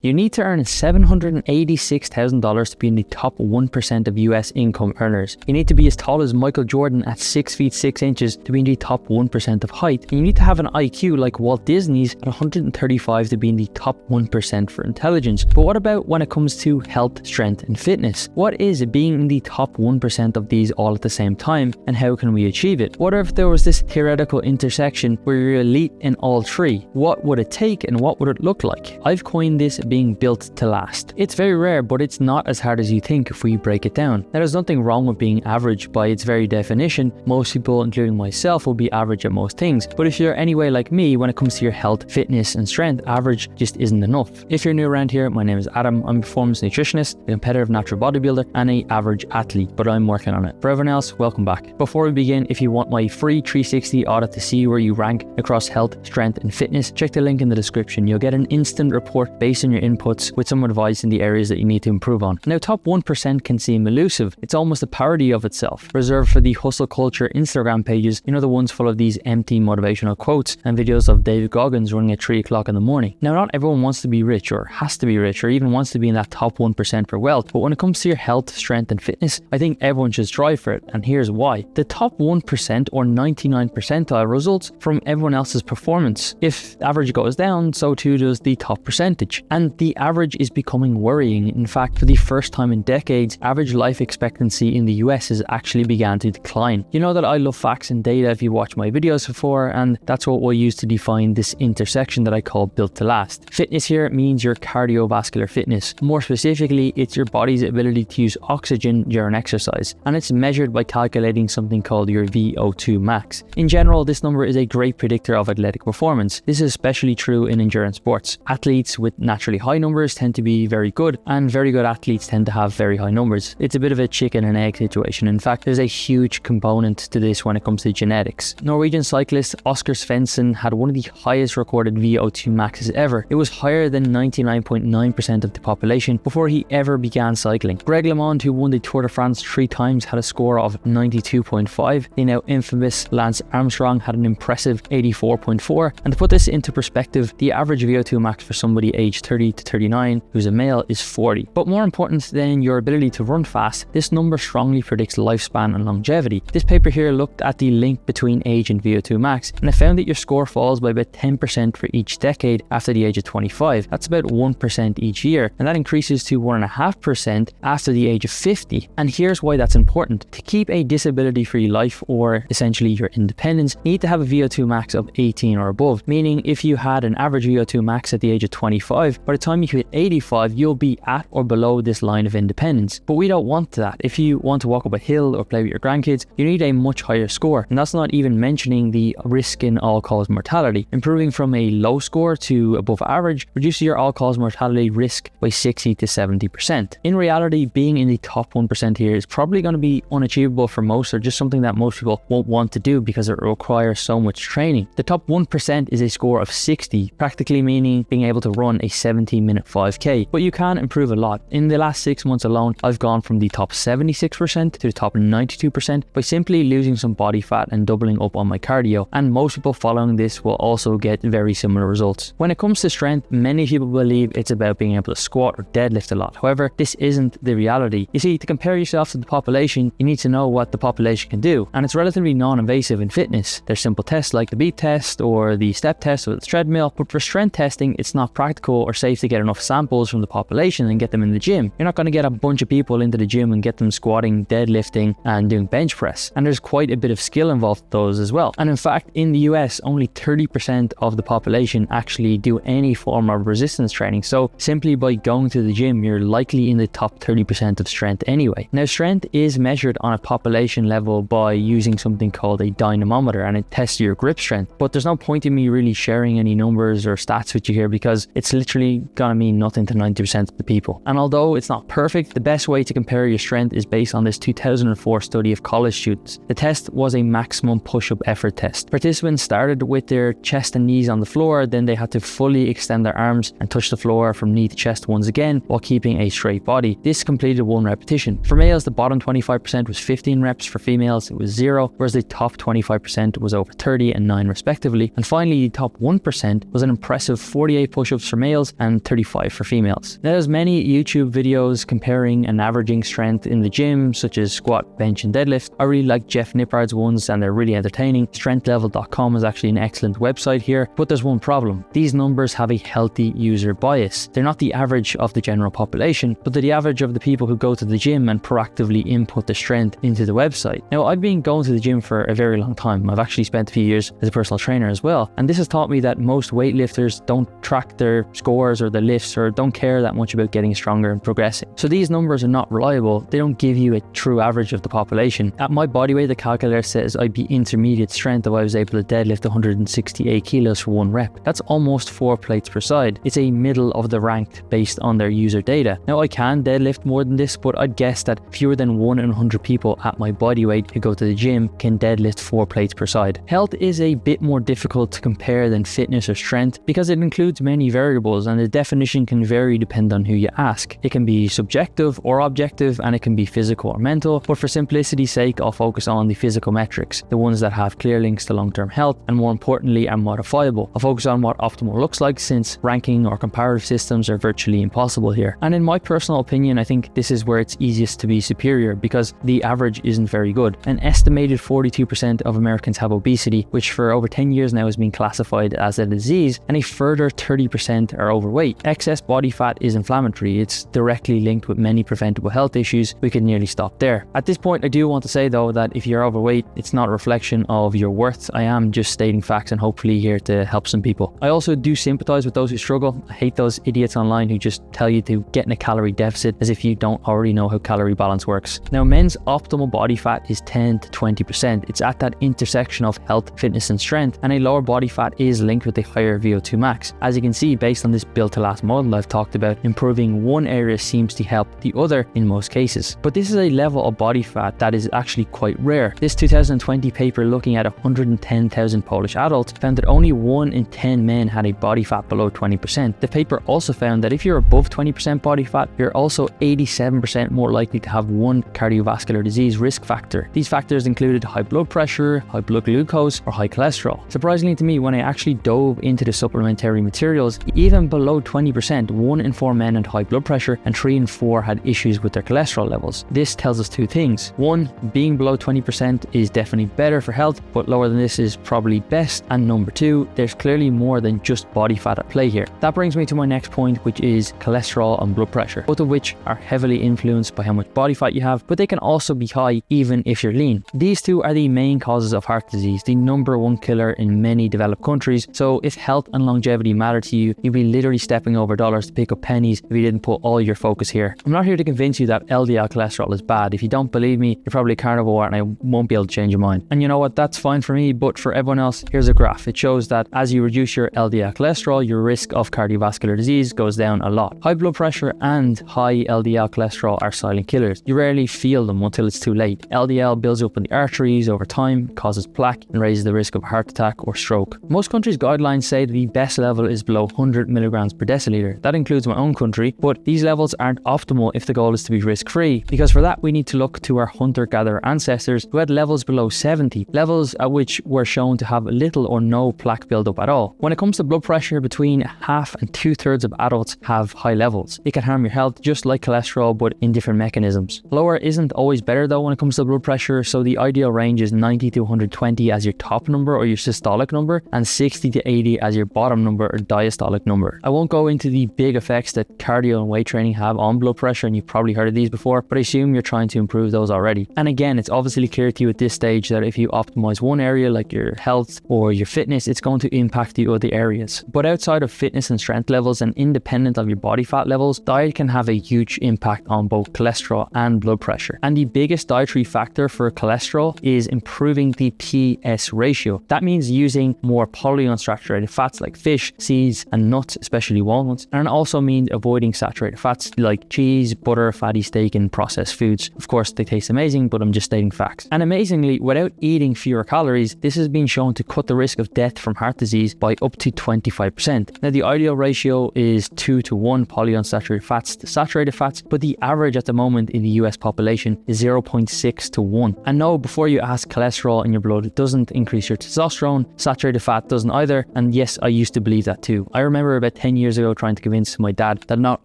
You need to earn $786,000 to be in the top 1% of US income earners. You need to be as tall as Michael Jordan at 6 feet 6 inches to be in the top 1% of height. And you need to have an IQ like Walt Disney's at 135 to be in the top 1% for intelligence. But what about when it comes to health, strength, and fitness? What is being in the top 1% of these all at the same time, and how can we achieve it? What if there was this theoretical intersection where you're elite in all three? What would it take and what would it look like? I've coined this being built to last. It's very rare, but it's not as hard as you think if we break it down. Now, there's nothing wrong with being average by its very definition. Most people, including myself, will be average at most things. But if you're anyway like me, when it comes to your health, fitness, and strength, average just isn't enough. If you're new around here, my name is Adam. I'm a performance nutritionist, a competitive natural bodybuilder, and an average athlete, but I'm working on it. For everyone else, welcome back. Before we begin, if you want my free 360 audit to see where you rank across health, strength, and fitness, check the link in the description. You'll get an instant report based on your inputs with some advice in the areas that you need to improve on. Now, top 1% can seem elusive. It's almost a parody of itself, reserved for the hustle culture Instagram pages, the ones full of these empty motivational quotes and videos of David Goggins running at 3 o'clock in the morning. Now, not everyone wants to be rich or has to be rich or even wants to be in that top 1% for wealth, but when it comes to your health, strength, and fitness, I think everyone should strive for it, and here's why. The top 1% or 99 percentile results from everyone else's performance. If the average goes down, so too does the top percentage. And the average is becoming worrying. In fact, for the first time in decades, average life expectancy in the US has actually began to decline. You know that I love facts and data if you watch my videos before, and that's what we'll use to define this intersection that I call built to last. Fitness here means your cardiovascular fitness. More specifically, it's your body's ability to use oxygen during exercise, and it's measured by calculating something called your VO2 max. In general, this number is a great predictor of athletic performance. This is especially true in endurance sports. Athletes with naturally high numbers tend to be very good, and very good athletes tend to have very high numbers. It's a bit of a chicken and egg situation. In fact, there's a huge component to this when it comes to genetics. Norwegian cyclist Oscar Svensson had one of the highest recorded VO2 maxes ever. It was higher than 99.9% of the population before he ever began cycling. Greg LeMond, who won the Tour de France 3 times, had a score of 92.5. The now infamous Lance Armstrong had an impressive 84.4. And to put this into perspective, the average VO2 max for somebody aged 30 to 39 who's a male is 40. But more important than your ability to run fast, this number strongly predicts lifespan and longevity. This paper here looked at the link between age and VO2 max, and it found that your score falls by about 10% for each decade after the age of 25. That's about 1% each year, and that increases to 1.5% after the age of 50. And here's why that's important. To keep a disability-free life, or essentially your independence, you need to have a VO2 max of 18 or above, meaning if you had an average VO2 max at the age of 25, by the time you hit 85, you'll be at or below this line of independence. But we don't want that. If you want to walk up a hill or play with your grandkids, you need a much higher score. And that's not even mentioning the risk in all-cause mortality. Improving from a low score to above average reduces your all-cause mortality risk by 60 to 70%. In reality, being in the top 1% here is probably going to be unachievable for most, or just something that most people won't want to do because it requires so much training. The top 1% is a score of 60, practically meaning being able to run a 17-minute 5K. But you can improve a lot. In the last 6 months alone, I've gone from the top 76% to the top 92% by simply losing some body fat and doubling up on my cardio. And most people following this will also get very similar results. When it comes to strength, many people believe it's about being able to squat or deadlift a lot. However, this isn't the reality. You see, to compare yourself to the population, you need to know what the population can do. And it's relatively non-invasive in fitness. There's simple tests like the beep test or the step test with the treadmill. But for strength testing, it's not practical or safe to get enough samples from the population and get them in the gym. You're not going to get a bunch of people into the gym and get them squatting, deadlifting, and doing bench press. And there's quite a bit of skill involved with those as well. And in fact, in the US, only 30% of the population actually do any form of resistance training. So simply by going to the gym, you're likely in the top 30% of strength anyway. Now, strength is measured on a population level by using something called a dynamometer, and it tests your grip strength. But there's no point in me really sharing any numbers or stats with you here because it's literally gonna mean nothing to 90% of the people. And although it's not perfect, the best way to compare your strength is based on this 2004 study of college students. The test was a maximum push-up effort test. Participants started with their chest and knees on the floor, then they had to fully extend their arms and touch the floor from knee to chest once again while keeping a straight body. This completed 1 repetition. For males, the bottom 25% was 15 reps. For females, it was 0, whereas the top 25% was over 30 and 9 respectively. And finally, the top 1% was an impressive 48 push-ups for males and and 35 for females. Now, there's many YouTube videos comparing and averaging strength in the gym, such as squat, bench and deadlift. I really like Jeff Nippard's ones and they're really entertaining. Strengthlevel.com is actually an excellent website here, but there's one problem. These numbers have a healthy user bias. They're not the average of the general population, but they're the average of the people who go to the gym and proactively input the strength into the website. Now, I've been going to the gym for a very long time. I've actually spent a few years as a personal trainer as well, and this has taught me that most weightlifters don't track their scores or their lifts or don't care that much about getting stronger and progressing. So these numbers are not reliable. They don't give you a true average of the population. At my body weight, the calculator says I'd be intermediate strength if I was able to deadlift 168 kilos for one rep. That's almost 4 plates per side. It's a middle of the ranked based on their user data. Now, I can deadlift more than this, but I'd guess that fewer than 1 in 100 people at my body weight who go to the gym can deadlift 4 plates per side. Health is a bit more difficult to compare than fitness or strength because it includes many variables and the definition can vary depending on who you ask. It can be subjective or objective and it can be physical or mental, but for simplicity's sake I'll focus on the physical metrics, the ones that have clear links to long-term health and more importantly are modifiable. I'll focus on what optimal looks like since ranking or comparative systems are virtually impossible here. And in my personal opinion, I think this is where it's easiest to be superior because the average isn't very good. An estimated 42% of Americans have obesity, which for over 10 years now has been classified as a disease, and a further 30% are overweight. Excess body fat is inflammatory. It's directly linked with many preventable health issues. We could nearly stop there. At this point, I do want to say though that if you're overweight, it's not a reflection of your worth. I am just stating facts and hopefully here to help some people. I also do sympathize with those who struggle. I hate those idiots online who just tell you to get in a calorie deficit as if you don't already know how calorie balance works. Now, men's optimal body fat is 10 to 20%. It's at that intersection of health, fitness and strength, and a lower body fat is linked with a higher VO2 max. As you can see, based on this built to last model I've talked about, improving one area seems to help the other in most cases. But this is a level of body fat that is actually quite rare. This 2020 paper looking at 110,000 Polish adults found that only 1 in 10 men had a body fat below 20%. The paper also found that if you're above 20% body fat, you're also 87% more likely to have one cardiovascular disease risk factor. These factors included high blood pressure, high blood glucose, or high cholesterol. Surprisingly to me, when I actually dove into the supplementary materials, even below 20%, 1 in 4 men had high blood pressure and 3 in 4 had issues with their cholesterol levels. This tells us two things. One, being below 20% is definitely better for health, but lower than this is probably best. And number two, there's clearly more than just body fat at play here. That brings me to my next point, which is cholesterol and blood pressure, both of which are heavily influenced by how much body fat you have, but they can also be high even if you're lean. These two are the main causes of heart disease, the #1 killer in many developed countries. So if health and longevity matter to you, you'd be literally stepping over dollars to pick up pennies if you didn't put all your focus here. I'm not here to convince you that LDL cholesterol is bad. If you don't believe me, you're probably a carnivore and I won't be able to change your mind. And you know what, that's fine for me, but for everyone else, here's a graph. It shows that as you reduce your LDL cholesterol, your risk of cardiovascular disease goes down a lot. High blood pressure and high LDL cholesterol are silent killers. You rarely feel them until it's too late. LDL builds up in the arteries over time, causes plaque, and raises the risk of a heart attack or stroke. Most countries' guidelines say that the best level is below 100 milligrams per deciliter. That includes my own country, but these levels aren't optimal if the goal is to be risk-free, because for that we need to look to our hunter-gatherer ancestors who had levels below 70, levels at which were shown to have little or no plaque buildup at all. When it comes to blood pressure, between half and 2/3 of adults have high levels. It can harm your health just like cholesterol, but in different mechanisms. Lower isn't always better though when it comes to blood pressure, so the ideal range is 90 to 120 as your top number or your systolic number, and 60 to 80 as your bottom number or diastolic number. I won't go into the big effects that cardio and weight training have on blood pressure, and you've probably heard of these before, but I assume you're trying to improve those already. And again, it's obviously clear to you at this stage that if you optimize one area like your health or your fitness, it's going to impact the other areas. But outside of fitness and strength levels and independent of your body fat levels, diet can have a huge impact on both cholesterol and blood pressure. And the biggest dietary factor for cholesterol is improving the PS ratio. That means using more polyunsaturated fats like fish, seeds, and nuts, especially walnuts, and it also means avoiding saturated fats like cheese, butter, fatty steak, and processed foods. Of course, they taste amazing, but I'm just stating facts. And amazingly, without eating fewer calories, this has been shown to cut the risk of death from heart disease by up to 25%. Now, the ideal ratio is 2 to 1 polyunsaturated fats to saturated fats, but the average at the moment in the US population is 0.6 to 1. And no, before you ask, cholesterol in your blood doesn't increase your testosterone, saturated fat doesn't either, and yes, I used to believe that too. I remember about 10 years ago trying to convince my dad that not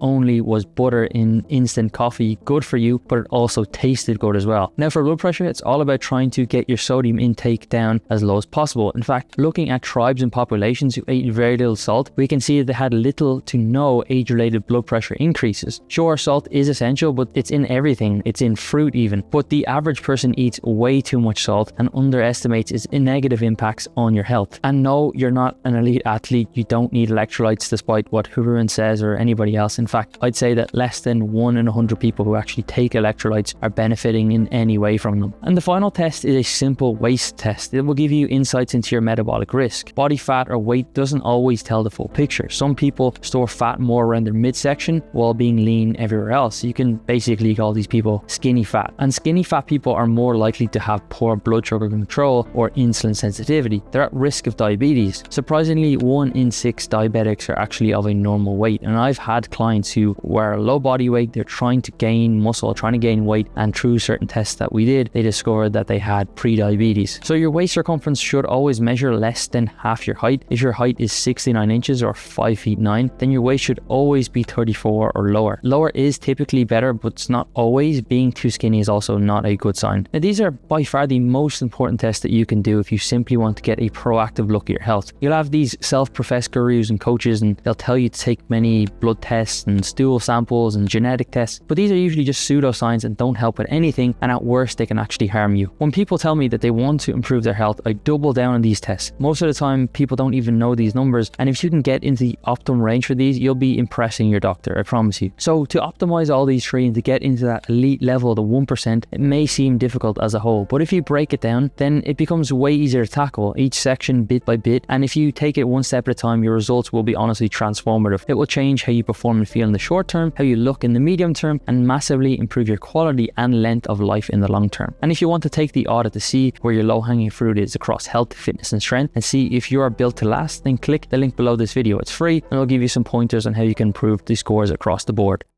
only was butter in instant coffee good for you, but it also tasted good as well. Now for blood pressure, it's all about trying to get your sodium intake down as low as possible. In fact, looking at tribes and populations who ate very little salt, we can see that they had little to no age-related blood pressure increases. Sure, salt is essential, but it's in everything. It's in fruit even. But the average person eats way too much salt and underestimates its negative impacts on your health. And no, you're not an elite athlete. You don't need electrolytes despite what Huberman says or anybody else. In fact, I'd say that less than 1 in 100 people who actually take electrolytes are benefiting in any way from them. And the final test is a simple waist test. It will give you insights into your metabolic risk. Body fat or weight doesn't always tell the full picture. Some people store fat more around their midsection while being lean everywhere else. You can basically call these people skinny fat. And skinny fat people are more likely to have poor blood sugar control or insulin sensitivity. They're at risk of diabetes. Surprisingly, 1 in 6 diabetics are actually of a normal weight. And I've had clients who were low body weight, they're trying to gain muscle, trying to gain weight, and through certain tests that we did, they discovered that they had pre-diabetes. So your waist circumference should always measure less than half your height. If your height is 69 inches or 5 feet 9, then your waist should always be 34 or lower. Lower is typically better, but it's not always. Being too skinny is also not a good sign. Now, these are by far the most important tests that you can do if you simply want to get a proactive look at your health. You'll have these self-professed gurus and coaches, and they'll tell you to take many blood tests and stool samples and genetic tests, but these are usually just pseudoscience and don't help with anything, and at worst they can actually harm you. When people tell me that they want to improve their health, I double down on these tests. Most of the time people don't even know these numbers, and if you can get into the optimum range for these, you'll be impressing your doctor, I promise you. So to optimize all these three and to get into that elite level, the 1%, it may seem difficult as a whole, but if you break it down, then it becomes way easier to tackle each section bit by bit, and if you take it one step at a time, your results will be honestly transformative. It will change how you perform and feel in the short term, how you look in the medium term, and massively improve your quality and length of life in the long term. And if you want to take the audit to see where your low-hanging fruit is across health, fitness and strength, and see if you are built to last, then click the link below this video. It's free and it'll give you some pointers on how you can improve the scores across the board.